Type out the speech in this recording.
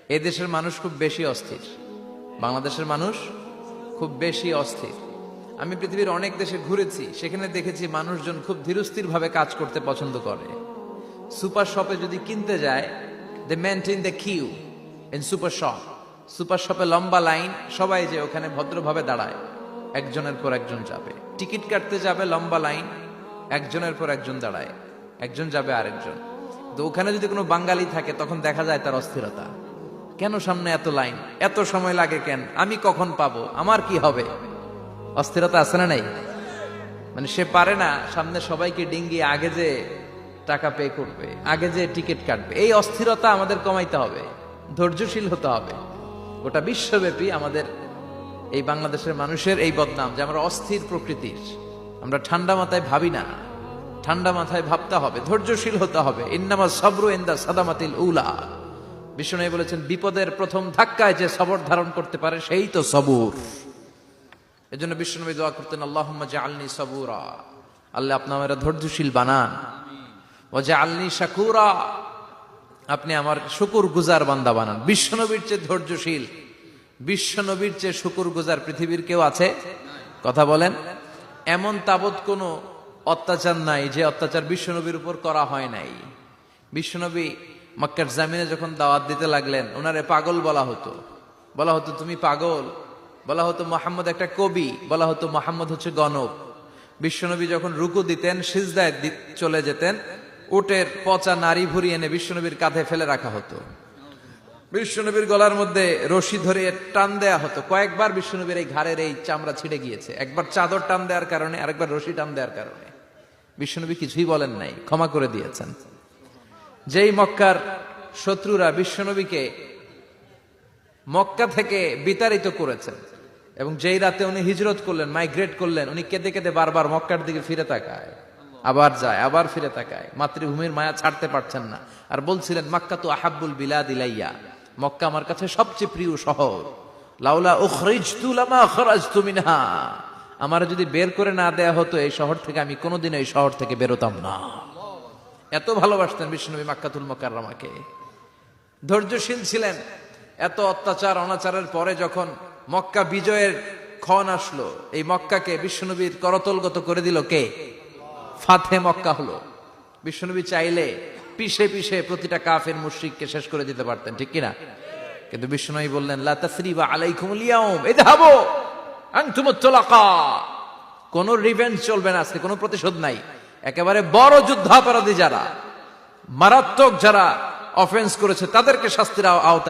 এই দেশের মানুষ খুব বেশি অস্থির, বাংলাদেশের মানুষ খুব বেশি অস্থির। আমি পৃথিবীর অনেক দেশে ঘুরেছি, সেখানে দেখেছি মানুষজন খুব ধীরস্থির ভাবে কাজ করতে পছন্দ করে। সুপার শপে যদি কিনতে যায়, they maintain the queue in super shop. Super শপে লম্বা লাইন, সবাই যে ওখানে ভদ্রভাবে দাঁড়ায়, একজনের পর একজন যাবে। টিকিট কাটতে যাবে, লম্বা লাইন, একজনের পর একজন দাঁড়ায়, একজন যাবে আরেকজন। তো ওখানে যদি কোনো বাঙালি থাকে, তখন দেখা যায় তার অস্থিরতা। কেন সামনে এত লাইন, এত সময় লাগে কেন, আমি কখন পাবো, আমার কি হবে? অস্থিরতা আছে না নাই? মানে সে পারে না সামনে সবাইকে ডিঙ্গিয়ে আগে যে টাকা পে করবে, আগে যে টিকিট কাটবে। এই অস্থিরতা আমাদের কমাইতে হবে, ধৈর্যশীল হতে হবে। গোটা বিশ্বব্যাপী আমাদের এই বাংলাদেশের মানুষের এই বদনাম যে আমরা অস্থির প্রকৃতির, আমরা ঠান্ডা মাথায় ভাবি না। ঠান্ডা মাথায় ভাবতে হবে, ধৈর্যশীল হতে হবে। ইন্নামা সাবরু ইনদা সাদামাতিল উলা। বিষ্ণু বলেছেন, বিপদের প্রথম ধাক্কায় যে সবর ধারণ করতে পারে সেই তো সবুর। এজন্য বিষ্ণু দোয়া করতেন, আল্লাহুম্মা জাআলনি সাবুরা, আল্লাহ আপনি আমাকে ধৈর্যশীল বানান। ওয়া জাআলনি শাকুরা, আপনি আমার শুকরগুজার বান্দা বানান। বিশ্বনবীর চেয়ে ধৈর্যশীল, বিশ্বনবীর চেয়ে শুকরগুজার পৃথিবীর কেউ আছে? কথা বলেন। এমন তাবৎ কোনো অত্যাচার নাই যে অত্যাচার বিশ্বনবীর উপর করা হয় নাই। বিশ্বনবী মক্কার জামিনে যখন দাওয়াত দিতে লাগলেন, ওনারে পাগল বলা হতো, বলা হতো তুমি পাগল, বলা হতো মুহাম্মদ একটা কবি, বলা হতো মুহাম্মদ হচ্ছে গণক। বিশ্বনবী যখন রুকু দিতেন, সিজদায় চলে যেতেন, উটের পচা নারী ভুরি এনে বিশ্বনবীর কাঁধে ফেলে রাখা হতো। বিশ্বনবীর গলার মধ্যে রশি ধরে টান দেয়া হতো। কয়েকবার বিশ্বনবীর এই ঘাড়ের এই চামড়া ছিঁড়ে গিয়েছে, একবার চাদর টান দেওয়ার কারণে, আরেকবার রশি টান দেওয়ার কারণে। বিশ্বনবী কিছুই বলেন নাই, ক্ষমা করে দিয়েছেন। যেই মক্কার শত্রুরা বিশ্বনবীকে মক্কা থেকে বিতাড়িত করেছেন, এবং যেই রাতে উনি হিজরত করলেন, মাইগ্রেট করলেন, উনি কেঁদে কেঁদে বারবার মক্কার দিকে ফিরে তাকায়, আবার যায়, আবার ফিরে তাকায়। মাতৃভূমির মায়া ছাড়তে পারছেন না, আর বলছিলেন, মাক্কা তো আহাব্বুল বিলাদ ইলাইয়া, মক্কা আমার কাছে সবচেয়ে প্রিয় শহর। লাউলা উখরিজতু লামা খরাজতু মিনহা, আমার যদি বের করে না দেয়া হতো এই শহর থেকে, আমি কোনোদিন এই শহর থেকে বেরোতাম না। এত ভালোবাসতেন বিশ্বনবী মক্কাতুল মুকাররমাকে, ধৈর্যশীল ছিলেন। এত অত্যাচার অনাচারের পরে যখন মক্কা বিজয়ের ক্ষণ আসলো, এই মক্কাকে বিশ্বনবীর করতলগত করে দিল কে? ফাতে মক্কা হলো। বিশ্বনবী চাইলে পিছে পিছে প্রতিটা কাফের মুশরিককে শেষ করে দিতে পারতেন, ঠিক কিনা? কিন্তু বিশ্বনবী বললেন, লা তাসরিবা আলাইকুমুল ইয়াউম ইযহাবু আনতুমুত তুলাকা। কোন রিভেঞ্জ চলবে না আজকে, কোনো প্রতিশোধ নাই। একেবারে বড় যুদ্ধাপরাধী যারা, মারাত্মক যারা অফেন্স করেছে, তাদেরকে শাস্তির আওতায়